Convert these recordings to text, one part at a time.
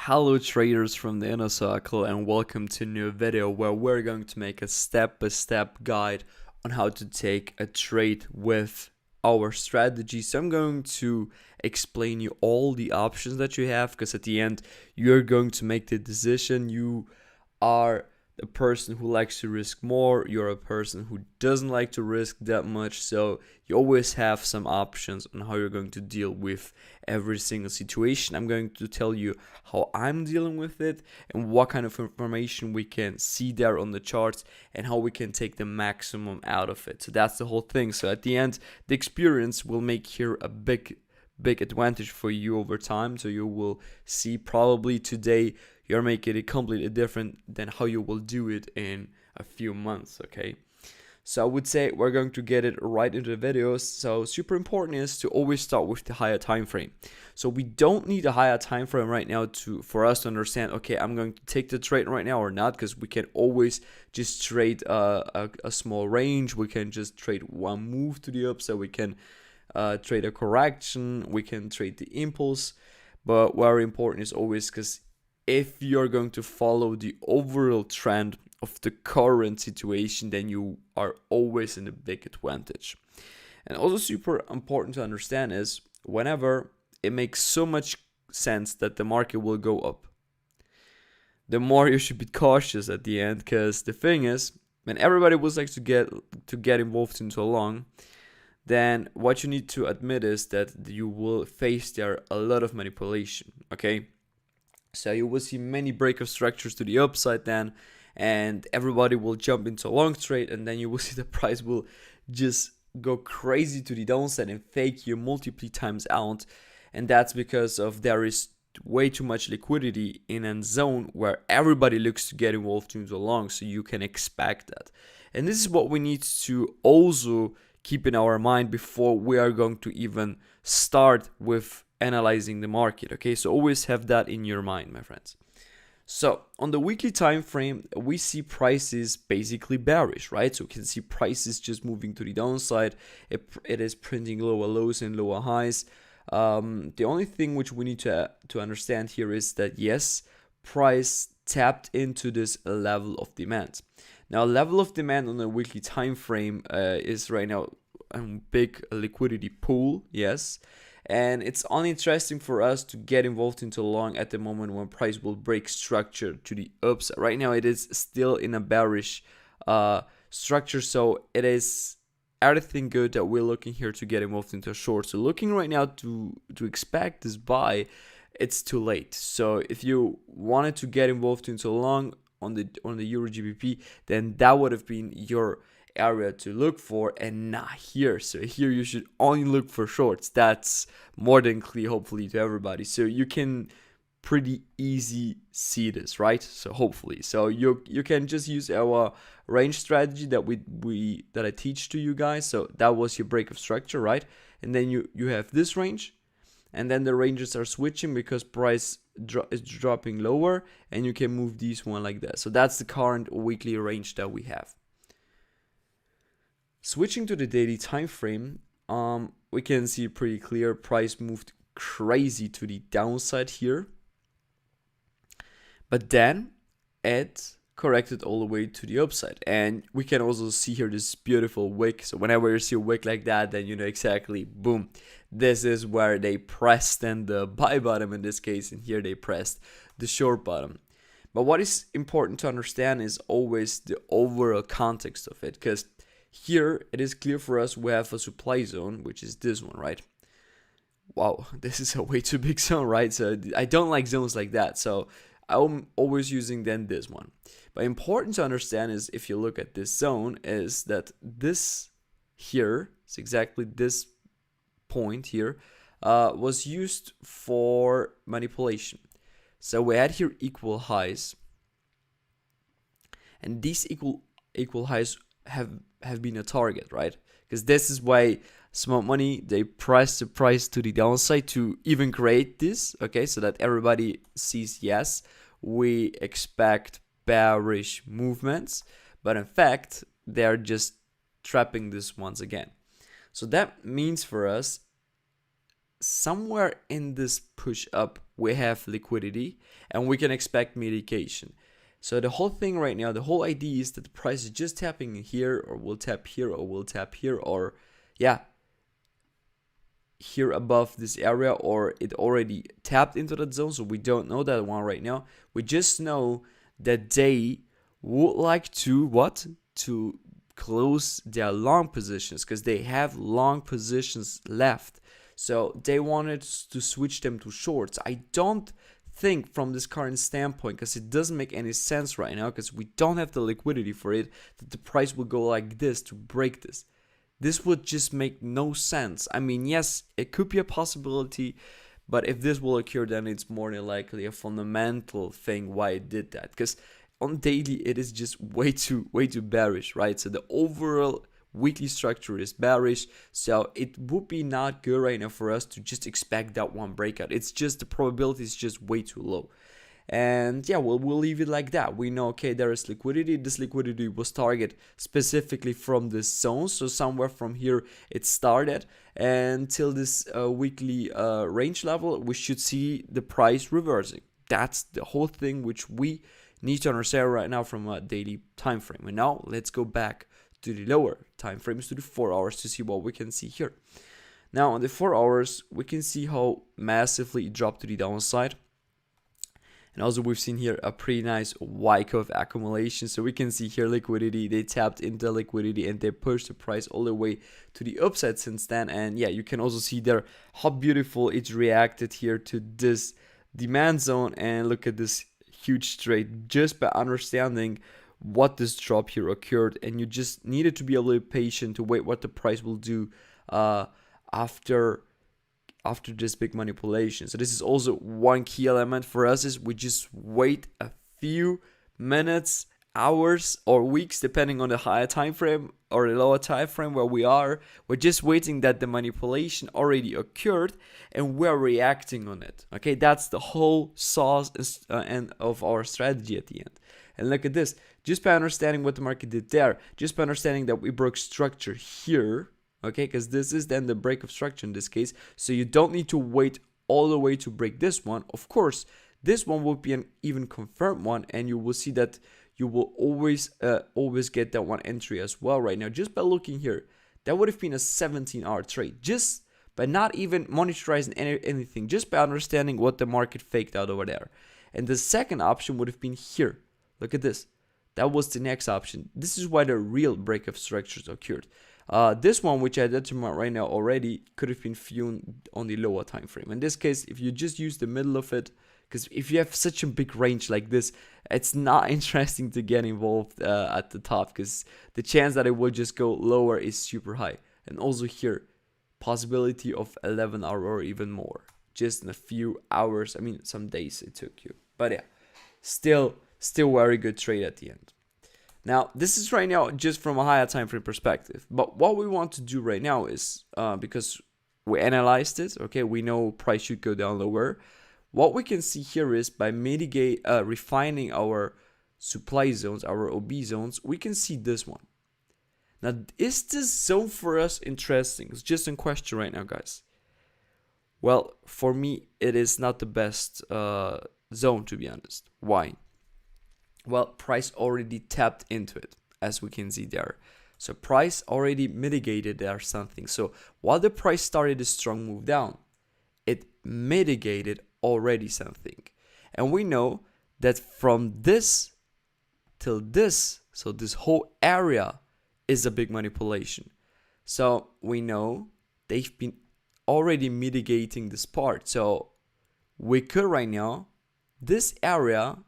Hello traders from the inner circle, and welcome to a new video where we're going to make a step-by-step guide on how to take a trade with our strategy. So I'm going to explain you all the options that you have, because at the end you're going to make the decision. You are a person who likes to risk more, you're a person who doesn't like to risk that much, so you always have some options on how you're going to deal with every single situation. I'm going to tell you how I'm dealing with it and what kind of information we can see there on the charts and how we can take the maximum out of it. So that's the whole thing. So at the end, the experience will make here a big advantage for you over time. So you will see probably today you're making it completely different than how you will do it in a few months. Okay, so I would say we're going to get it right into the videos. So super important is to always start with the higher time frame. So we don't need a higher time frame right now for us to understand, okay, I'm going to take the trade right now or not, because we can always just trade a small range. We can just trade one move to the upside. We can trade a correction. We can trade the impulse. But very important is always, because if you're going to follow the overall trend of the current situation, then you are always in a big advantage. And also super important to understand is whenever it makes so much sense that the market will go up, the more you should be cautious at the end, because the thing is, when everybody would like to get involved into a long, then what you need to admit is that you will face there a lot of manipulation. Okay, so you will see many breakout structures to the upside then, and everybody will jump into a long trade, and then you will see the price will just go crazy to the downside and fake you multiple times out. And that's because of there is way too much liquidity in a zone where everybody looks to get involved into a long, so you can expect that. And this is what we need to also keep in our mind before we are going to even start with analyzing the market. Okay, so always have that in your mind, my friends. So on the weekly time frame, we see prices basically bearish, right? So we can see prices just moving to the downside. It is printing lower lows and lower highs. The only thing which we need to understand here is that yes, price tapped into this level of demand. Now, level of demand on the weekly time frame is right now a big liquidity pool, yes. And it's uninteresting for us to get involved into long at the moment when price will break structure to the upside. Right now, it is still in a bearish structure, so it is everything good that we're looking here to get involved into a short. So looking right now to expect this buy, it's too late. So if you wanted to get involved into long on the Euro GBP, then that would have been your area to look for, and not here. So here you should only look for shorts. That's more than clear, hopefully, to everybody. So you can pretty easy see this, right? So hopefully, so you can just use our range strategy that I teach to you guys. So that was your break of structure, right? And then you have this range, and then the ranges are switching because price is dropping lower, and you can move these one like that. So that's the current weekly range that we have. Switching to the daily time frame, we can see pretty clear price moved crazy to the downside here, but then it corrected all the way to the upside. And we can also see here this beautiful wick. So whenever you see a wick like that, then you know exactly, boom, this is where they pressed then the buy bottom in this case, and here they pressed the short bottom. But what is important to understand is always the overall context of it, because here it is clear for us we have a supply zone, which is this one, right? Wow, this is a way too big zone, right? So I don't like zones like that, so I'm always using then this one. But important to understand is, if you look at this zone, is that this here, it's exactly this point here, was used for manipulation. So we had here equal highs, and these equal highs have been a target, right? Because this is why smart money, they press the price to the downside to even create this, okay, so that everybody sees, yes, we expect bearish movements, but in fact they're just trapping this once again. So that means for us, somewhere in this push up we have liquidity and we can expect mitigation. So the whole thing right now, the whole idea is that the price is just tapping here, or will tap here, or will tap here, or yeah, here above this area, or it already tapped into that zone. So we don't know that one right now. We just know that they would like to what? To close their long positions, because they have long positions left. So they wanted to switch them to shorts. I don't think from this current standpoint, because it doesn't make any sense right now, because we don't have the liquidity for it, that the price will go like this to break this. This would just make no sense. I mean, yes, it could be a possibility, but if this will occur, then it's more than likely a fundamental thing why it did that. Because on daily, it is just way too bearish, right? So the overall weekly structure is bearish. So it would be not good right now for us to just expect that one breakout. It's just the probability is just way too low. And yeah, we'll leave it like that. We know, okay, there is liquidity. This liquidity was targeted specifically from this zone. So somewhere from here it started, and till this weekly range level, we should see the price reversing. That's the whole thing which we need to understand right now from a daily time frame. And now let's go back to the lower time frames, to the 4 hours, to see what we can see here. Now on the 4 hours, we can see how massively it dropped to the downside. And also we've seen here a pretty nice Y-curve accumulation. So we can see here liquidity, they tapped into liquidity and they pushed the price all the way to the upside since then. And yeah, you can also see there how beautiful it's reacted here to this demand zone. And look at this huge trade just by understanding what this drop here occurred. And you just needed to be a little patient to wait what the price will do after this big manipulation. So this is also one key element for us, is we just wait a few minutes, hours, or weeks, depending on the higher time frame or the lower time frame where we are. We're just waiting that the manipulation already occurred and we're reacting on it. Okay, that's the whole sauce and of our strategy at the end. And look at this, just by understanding what the market did there, just by understanding that we broke structure here, okay, because this is then the break of structure in this case. So you don't need to wait all the way to break this one. Of course, this one will be an even confirmed one, and you will see that you will always get that one entry as well right now. Just by looking here, that would have been a 17-hour trade, just by not even monitorizing anything, just by understanding what the market faked out over there. And the second option would have been here. Look at this. That was the next option. This is why the real break of structures occurred. This one, which I determined right now already, could have been viewed on the lower time frame. In this case, if you just use the middle of it, because if you have such a big range like this, it's not interesting to get involved at the top, because the chance that it will just go lower is super high. And also here, possibility of 11 hours or even more, just in a few hours. I mean, some days it took you, but yeah, still very good trade at the end. Now, this is right now just from a higher time frame perspective. But what we want to do right now is, because we analyzed it, okay, we know price should go down lower. What we can see here is by refining our supply zones, our OB zones, we can see this one. Now, is this zone for us interesting? It's just in question right now, guys. Well, for me, it is not the best zone, to be honest. Why? Well, price already tapped into it, as we can see there. So price already mitigated there something. So while the price started a strong move down, it mitigated already something. And we know that from this till this, so this whole area is a big manipulation. So we know they've been already mitigating this part. So we could right now, this area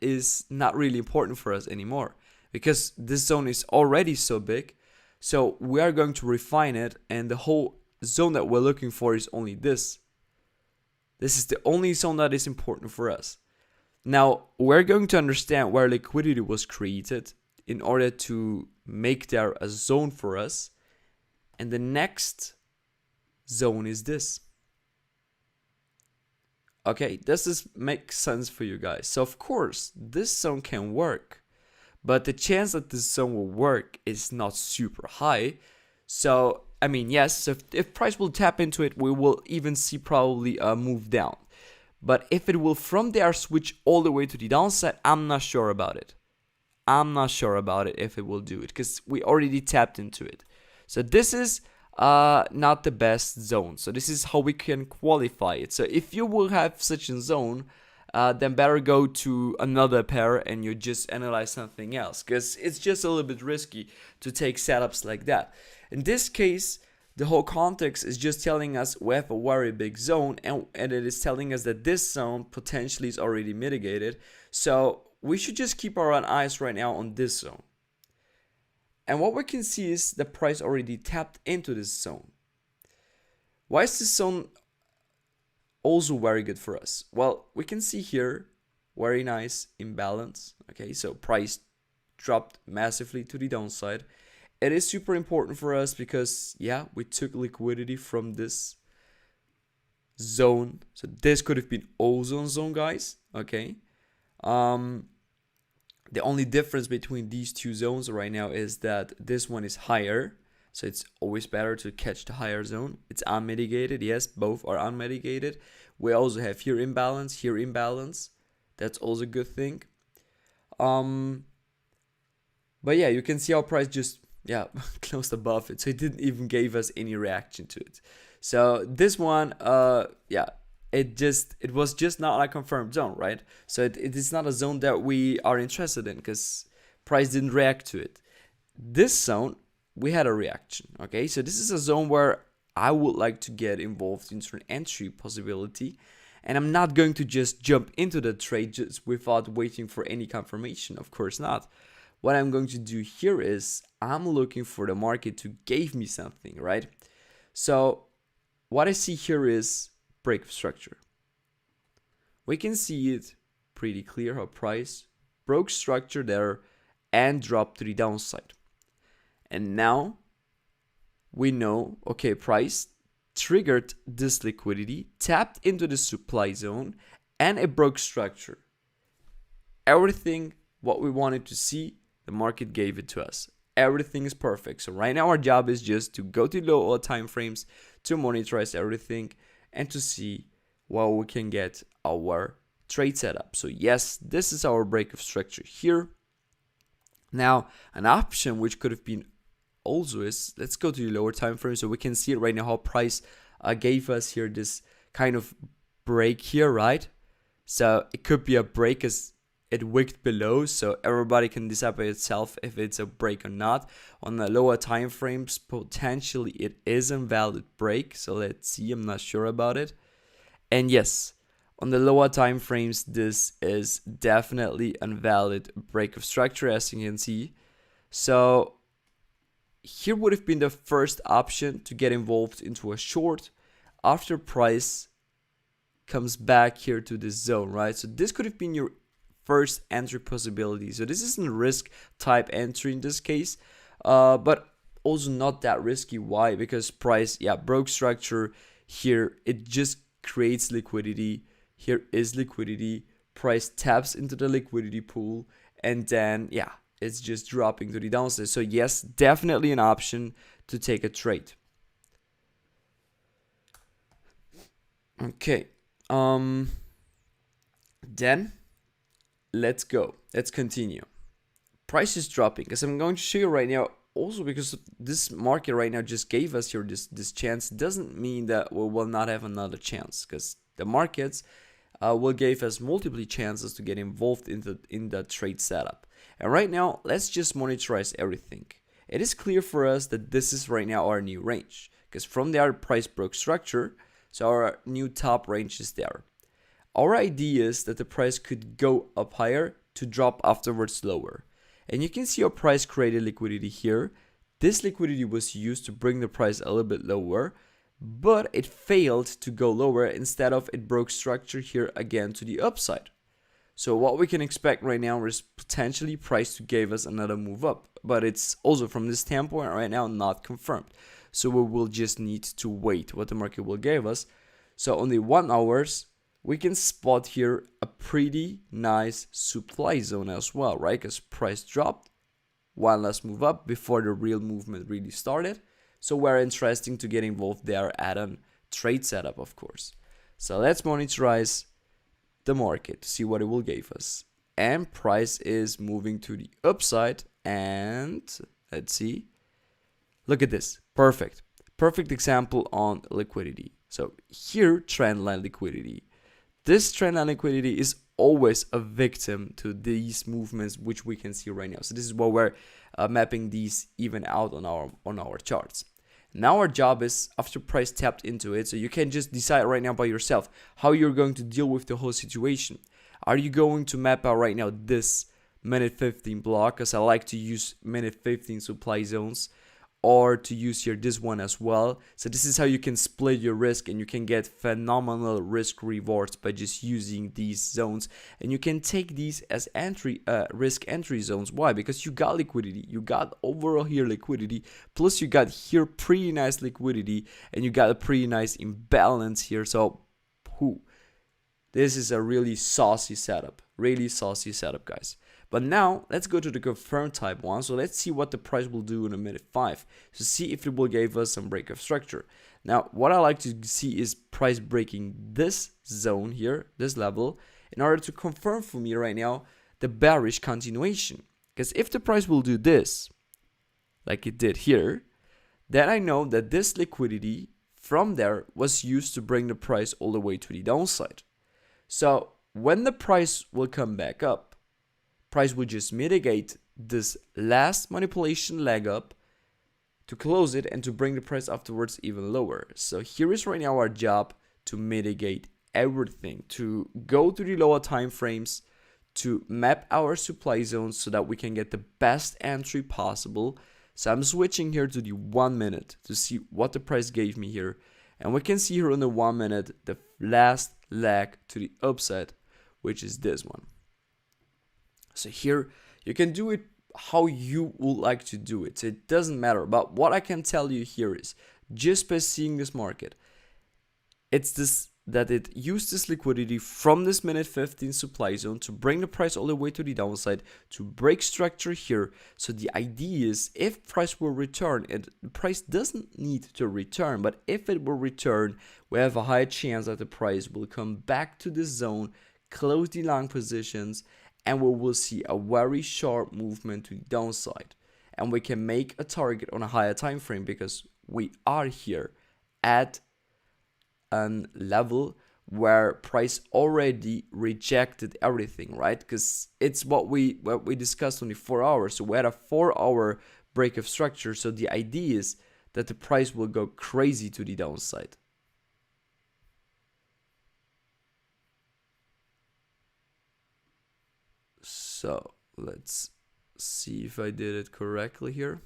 is not really important for us anymore, because this zone is already so big. So we are going to refine it, and the whole zone that we're looking for is only this. This is the only zone that is important for us. Now, we're going to understand where liquidity was created in order to make there a zone for us. And the next zone is this. Okay, does this make sense for you guys? So of course, this zone can work, but the chance that this zone will work is not super high. So I mean, yes, so if price will tap into it, we will even see probably a move down. But if it will from there switch all the way to the downside, I'm not sure about it. I'm not sure about it if it will do it, because we already tapped into it. So this is not the best zone. So this is how we can qualify it. So if you will have such a zone, then better go to another pair and you just analyze something else, because it's just a little bit risky to take setups like that. In this case, the whole context is just telling us we have a very big zone, and it is telling us that this zone potentially is already mitigated. So we should just keep our eyes right now on this zone. And what we can see is the price already tapped into this zone. Why is this zone also very good for us? Well, we can see here very nice imbalance. Okay, so price dropped massively to the downside. It is super important for us because, yeah, we took liquidity from this zone. So this could have been ozone zone, guys. Okay. The only difference between these two zones right now is that this one is higher. So it's always better to catch the higher zone. It's unmitigated. Yes, both are unmitigated. We also have here imbalance. That's also a good thing. But yeah, you can see our price just closed above it, so it didn't even give us any reaction to it. So this one it was just not a confirmed zone, right? So it is not a zone that we are interested in because price didn't react to it. This zone, we had a reaction. Okay, so this is a zone where I would like to get involved into an entry possibility, and I'm not going to just jump into the trade just without waiting for any confirmation. Of course not. What I'm going to do here is I'm looking for the market to give me something, right? So what I see here is break of structure. We can see it pretty clear how price broke structure there and dropped to the downside. And now we know, okay, price triggered this liquidity, tapped into the supply zone, and it broke structure. Everything what we wanted to see, the market gave it to us. Everything is perfect. So right now our job is just to go to lower time frames to monitorize everything and to see what we can get our trade setup. So yes, this is our break of structure here. Now an option which could have been also is, let's go to the lower time frame so we can see it right now how price gave us here this kind of break here, right? So it could be a break as it wicked below, so everybody can decide by itself if it's a break or not. On the lower time frames, potentially it is a valid break, so let's see. I'm not sure about it. And yes, on the lower time frames, this is definitely a valid break of structure, as you can see. So here would have been the first option to get involved into a short after price comes back here to this zone, right? So this could have been your first entry possibility. So this isn't a risk type entry in this case, but also not that risky. Why? Because price broke structure here. It just creates liquidity. Here is liquidity. Price taps into the liquidity pool, and then it's just dropping to the downside. So yes, definitely an option to take a trade. Okay, then let's go. Let's continue. Price is dropping because I'm going to show you right now. Also, because this market right now just gave us here this chance, doesn't mean that we will not have another chance, because the markets will give us multiple chances to get involved in the trade setup. And right now, let's just monitorize everything. It is clear for us that this is right now our new range, because from there price broke structure, so our new top range is there. Our idea is that the price could go up higher to drop afterwards lower. And you can see our price created liquidity here. This liquidity was used to bring the price a little bit lower, but it failed to go lower. Instead of it broke structure here again to the upside. So what we can expect right now is potentially price to give us another move up, but it's also from this standpoint right now not confirmed. So we will just need to wait what the market will give us. So on the 1 hours, we can spot here a pretty nice supply zone as well, right? Because price dropped, one last move up before the real movement really started. So we're interesting to get involved there at a trade setup, of course. So let's monitorize the market to see what it will give us. And price is moving to the upside, and let's see. Look at this. Perfect. Perfect example on liquidity. So here, trendline liquidity. This trendline liquidity is always a victim to these movements, which we can see right now. So this is what we're mapping these even out on our charts. Now our job is, after price tapped into it, so you can just decide right now by yourself how you're going to deal with the whole situation. Are you going to map out right now this minute 15 block, because I like to use minute 15 supply zones, or to use here this one as well? So this is how you can split your risk, and you can get phenomenal risk rewards by just using these zones. And you can take these as risk entry zones. Why? Because you got liquidity, you got overall here liquidity, plus you got here pretty nice liquidity, and you got a pretty nice imbalance here. So this is a really saucy setup, guys. But now let's go to the confirm type one. So let's see what the price will do in a minute 5 to see if it will give us some break of structure. Now what I like to see is price breaking this zone here, this level, in order to confirm for me right now the bearish continuation. Because if the price will do this, like it did here, then I know that this liquidity from there was used to bring the price all the way to the downside. So when the price will come back up, price will just mitigate this last manipulation leg up to close it and to bring the price afterwards even lower. So here is right now our job to mitigate everything, to go to the lower time frames, to map our supply zones so that we can get the best entry possible. So I'm switching here to the 1 minute to see what the price gave me here. And we can see here on the 1 minute the last leg to the upside, which is this one. So here you can do it how you would like to do it. So it doesn't matter. But what I can tell you here is, just by seeing this market, it's this that it used this liquidity from this minute 15 supply zone to bring the price all the way to the downside, to break structure here. So the idea is, if price will return, the price doesn't need to return, but if it will return, we have a high chance that the price will come back to this zone, close the long positions, and we will see a very sharp movement to the downside. And we can make a target on a higher time frame, because we are here at a level where price already rejected everything, right? Because it's what we discussed on the 4 hours. So we had a 4-hour break of structure. So the idea is that the price will go crazy to the downside. So let's see if I did it correctly here.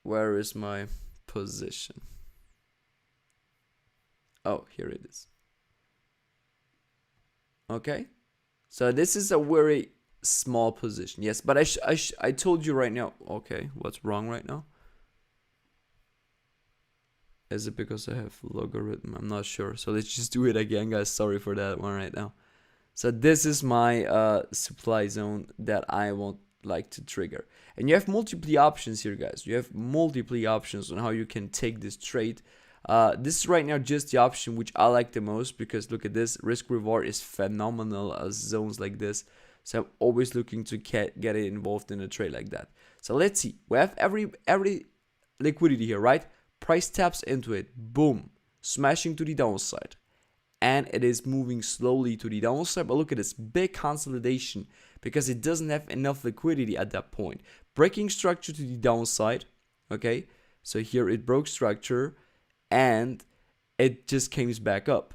Where is my position? Oh, here it is. Okay, so this is a very small position. Yes, but I told you right now. Okay, what's wrong right now? Is it because I have logarithm? I'm not sure. So let's just do it again, guys. Sorry for that one right now. So this is my supply zone that I want like to trigger. And you have multiple options here, guys. You have multiple options on how you can take this trade. This is right now just the option which I like the most, because look at this, risk reward is phenomenal as zones like this. So I'm always looking to get it involved in a trade like that. So let's see. We have every liquidity here, right? Price taps into it, boom, smashing to the downside, and it is moving slowly to the downside. But look at this big consolidation, because it doesn't have enough liquidity at that point. Breaking structure to the downside. Okay, so here it broke structure and it just came back up.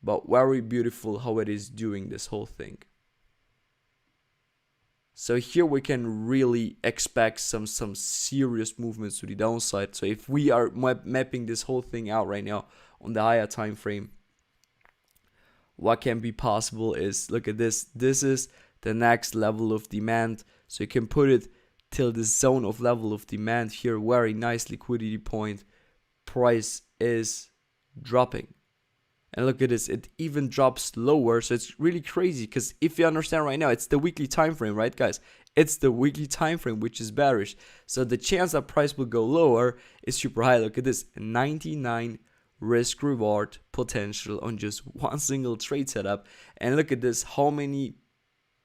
But very beautiful how it is doing this whole thing. So here we can really expect some serious movements to the downside. So if we are mapping this whole thing out right now on the higher time frame, what can be possible is, look at this. This is the next level of demand. So you can put it till the zone of level of demand here. Very nice liquidity point. Price is dropping. And look at this, it even drops lower. So it's really crazy, because if you understand right now, it's the weekly time frame, right, guys? it's the weekly time frame which is bearish. So the chance that price will go lower is super high. Look at this, 99 risk reward potential on just one single trade setup. And look at this, how many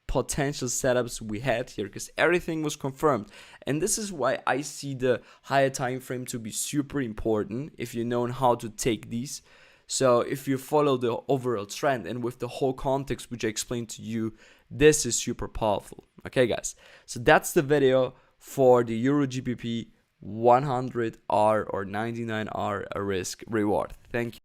potential setups we had here, because everything was confirmed. And this is why I see the higher time frame to be super important if you know how to take these. So if you follow the overall trend and with the whole context which I explained to you, this is super powerful. Okay guys, so that's the video for the Euro GBP 100R or 99R risk reward. Thank you.